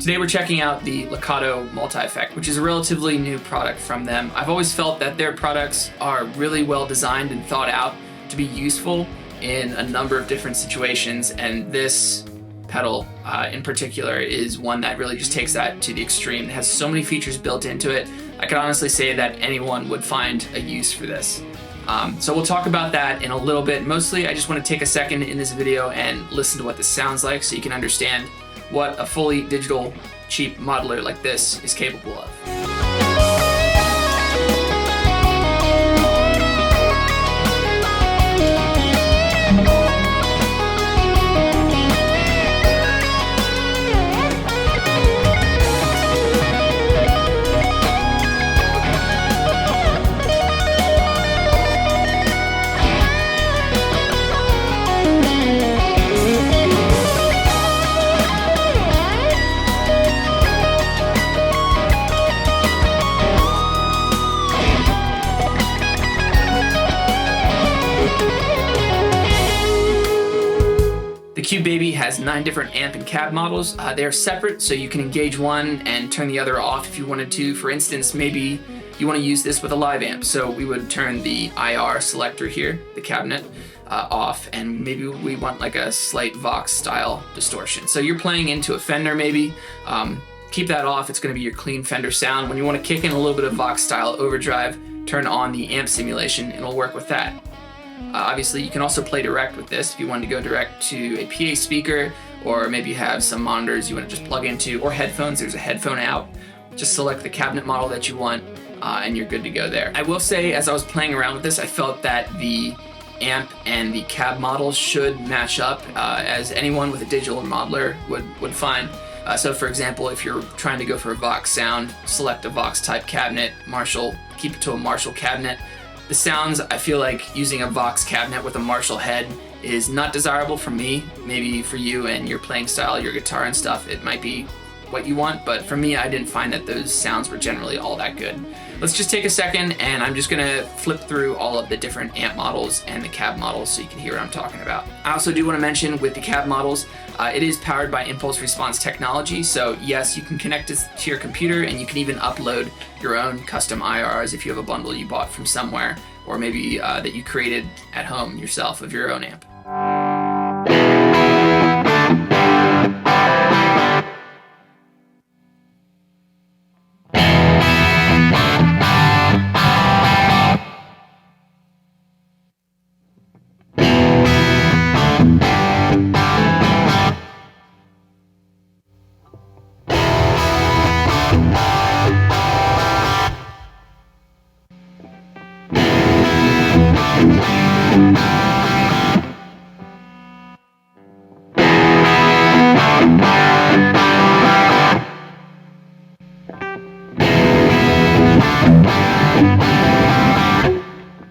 Today we're checking out the Lekato multi-effect, which is a relatively new product from them. I've always felt that their products are really well designed and thought out to be useful in a number of different situations, and this pedal in particular is one that really just takes that to the extreme. It has so many features built into it. I could honestly say that anyone would find a use for this. So we'll talk about that in a little bit. Mostly I just want to take a second in this video and listen to what this sounds like so you can understand what a fully digital cheap modular like this is capable of. The Cube Baby has 9 different amp and cab models. They're separate, so you can engage one and turn the other off if you wanted to. For instance, maybe you want to use this with a live amp, so we would turn the IR selector here, the cabinet, off, and maybe we want like a slight Vox style distortion. So you're playing into a Fender maybe, keep that off, it's going to be your clean Fender sound. When you want to kick in a little bit of Vox style overdrive, turn on the amp simulation, and it'll work with that. Obviously, you can also play direct with this if you wanted to go direct to a PA speaker, or maybe you have some monitors you want to just plug into, or headphones. There's a headphone out. Just select the cabinet model that you want, and you're good to go there. I will say, as I was playing around with this, I felt that the amp and the cab models should match up, as anyone with a digital modeler would find. So for example, if you're trying to go for a Vox sound, select a Vox type cabinet, Marshall, keep it to a Marshall cabinet. The sounds, I feel like using a Vox cabinet with a Marshall head is not desirable for me. Maybe for you and your playing style, your guitar and stuff, it might be what you want, but for me, I didn't find that those sounds were generally all that good. Let's just take a second, and I'm just gonna flip through all of the different amp models and the cab models so you can hear what I'm talking about. I also do want to mention with the cab models, it is powered by impulse response technology, so yes, you can connect it to your computer, and you can even upload your own custom IRs if you have a bundle you bought from somewhere, or maybe that you created at home yourself of your own amp.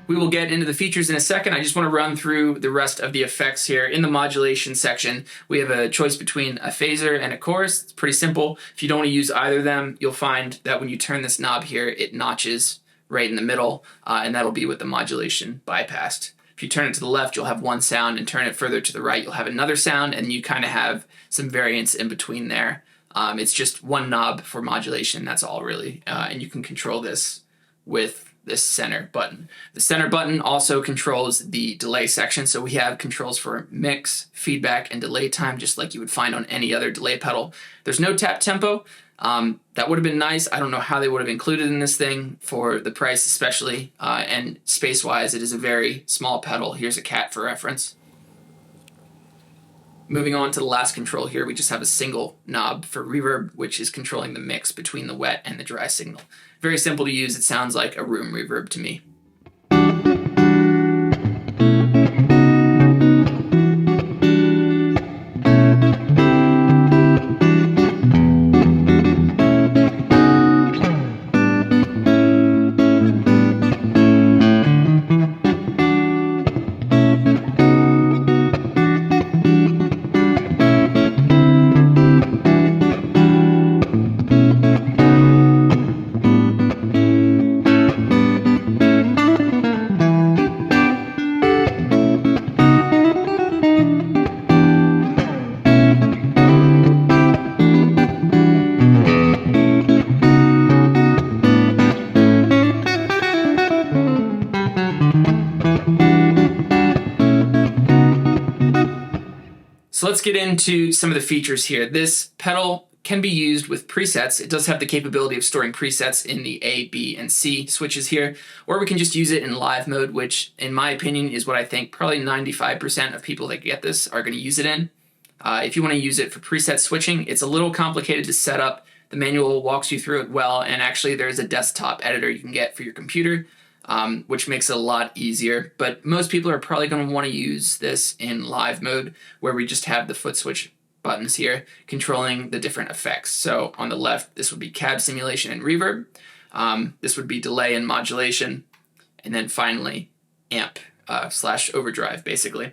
We will get into the features in a second. I just want to run through the rest of the effects here. In the modulation section, we have a choice between a phaser and a chorus. It's pretty simple. If you don't want to use either of them, you'll find that when you turn this knob here, it notches right in the middle, and that'll be with the modulation bypassed. If you turn it to the left, you'll have one sound, and turn it further to the right, you'll have another sound, and you kind of have some variance in between there. It's just one knob for modulation, that's all really, and you can control this with this center button. The center button also controls the delay section, so we have controls for mix, feedback, and delay time, just like you would find on any other delay pedal. There's no tap tempo. That would have been nice. I don't know how they would have included in this thing for the price especially, and space-wise, it is a very small pedal. Here's a cat for reference. Moving on to the last control here, we just have a single knob for reverb, which is controlling the mix between the wet and the dry signal. Very simple to use. It sounds like a room reverb to me. So let's get into some of the features here. This pedal can be used with presets. It does have the capability of storing presets in the A, B, and C switches here, or we can just use it in live mode, which in my opinion is what I think probably 95% of people that get this are going to use it in. If you want to use it for preset switching, it's a little complicated to set up. The manual walks you through it well, and actually there's a desktop editor you can get for your computer, which makes it a lot easier. But most people are probably going to want to use this in live mode, where we just have the foot switch buttons here controlling the different effects. So on the left, this would be cab simulation and reverb. This would be delay and modulation. And then finally, amp / overdrive, basically.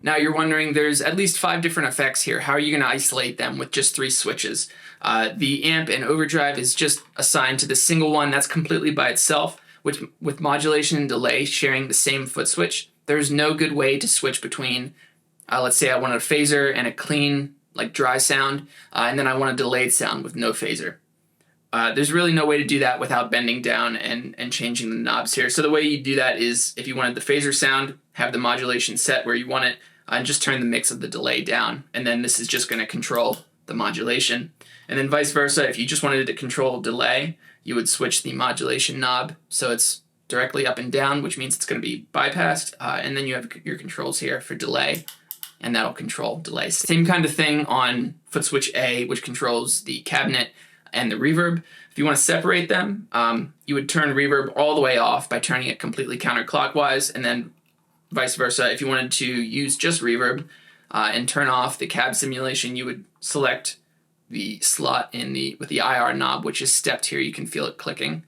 Now you're wondering, there's at least 5 different effects here. How are you going to isolate them with just 3 switches? The amp and overdrive is just assigned to the single one. That's completely by itself. With modulation and delay sharing the same foot switch, there's no good way to switch between, let's say I want a phaser and a clean, like dry sound, and then I want a delayed sound with no phaser. There's really no way to do that without bending down and changing the knobs here. So the way you do that is, if you wanted the phaser sound, have the modulation set where you want it, and just turn the mix of the delay down. And then this is just going to control the modulation. And then vice versa, if you just wanted to control delay, you would switch the modulation knob so it's directly up and down, which means it's going to be bypassed. And then you have your controls here for delay, and that'll control delay. Same kind of thing on foot switch A, which controls the cabinet and the reverb. If you want to separate them, you would turn reverb all the way off by turning it completely counterclockwise, and then vice versa. If you wanted to use just reverb and turn off the cab simulation, you would select the slot with the IR knob, which is stepped here. You can feel it clicking.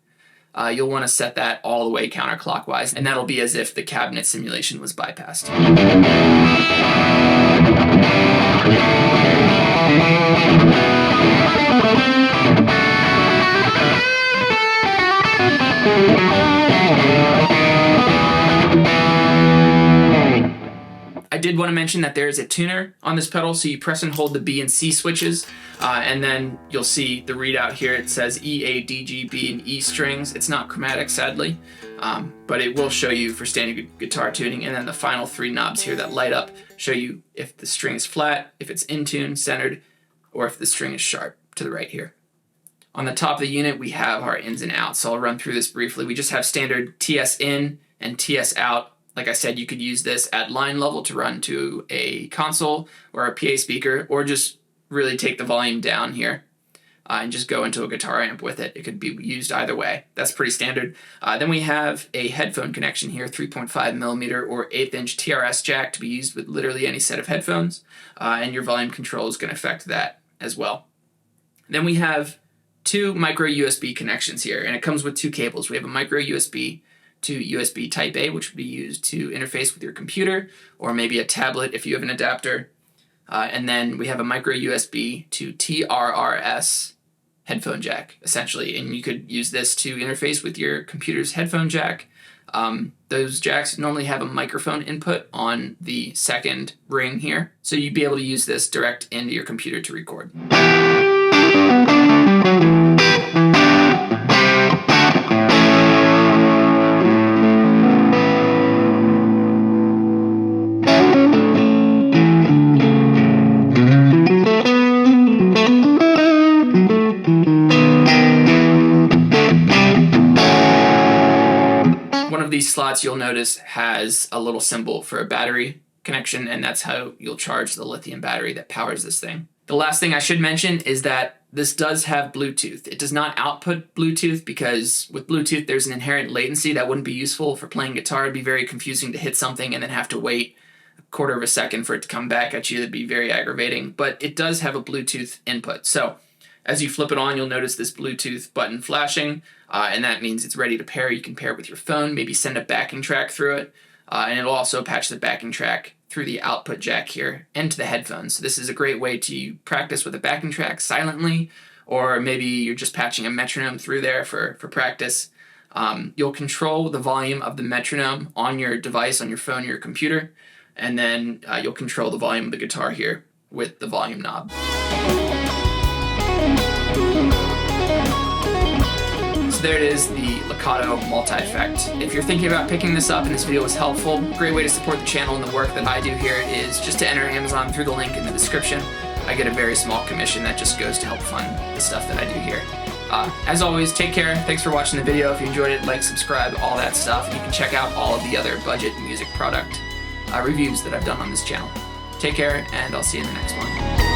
You'll want to set that all the way counterclockwise, and that'll be as if the cabinet simulation was bypassed. I did want to mention that there is a tuner on this pedal, so you press and hold the B and C switches, and then you'll see the readout here. It says E, A, D, G, B, and E strings. It's not chromatic, sadly, but it will show you for standard guitar tuning, and then the final 3 knobs here that light up show you if the string is flat, if it's in tune, centered, or if the string is sharp to the right here. On the top of the unit, we have our ins and outs, so I'll run through this briefly. We just have standard TS in and TS out. Like I said, you could use this at line level to run to a console or a PA speaker, or just really take the volume down here and just go into a guitar amp with it. It could be used either way. That's pretty standard. Then we have a headphone connection here, 3.5mm or 1/8" TRS jack to be used with literally any set of headphones, and your volume control is going to affect that as well. Then we have 2 micro USB connections here, and it comes with 2 cables. We have a micro USB to USB Type A, which would be used to interface with your computer, or maybe a tablet if you have an adapter. And then we have a micro USB to TRRS headphone jack, essentially, and you could use this to interface with your computer's headphone jack. Those jacks normally have a microphone input on the second ring here, so you'd be able to use this direct into your computer to record. slots, you'll notice, has a little symbol for a battery connection, and that's how you'll charge the lithium battery that powers this thing. The last thing I should mention is that this does have Bluetooth. It does not output Bluetooth because with Bluetooth there's an inherent latency that wouldn't be useful for playing guitar. It'd be very confusing to hit something and then have to wait a quarter of a second for it to come back at you. That'd be very aggravating, but it does have a Bluetooth input. So as you flip it on, you'll notice this Bluetooth button flashing, and that means it's ready to pair. You can pair it with your phone, maybe send a backing track through it, and it'll also patch the backing track through the output jack here into the headphones. So this is a great way to practice with a backing track silently, or maybe you're just patching a metronome through there for practice. You'll control the volume of the metronome on your device, on your phone or your computer, and then you'll control the volume of the guitar here with the volume knob. So there it is, the Lekato multi-effect. If you're thinking about picking this up and this video was helpful, a great way to support the channel and the work that I do here is just to enter Amazon through the link in the description. I get a very small commission that just goes to help fund the stuff that I do here. As always, take care. Thanks for watching the video. If you enjoyed it, like, subscribe, all that stuff. And you can check out all of the other budget music product reviews that I've done on this channel. Take care, and I'll see you in the next one.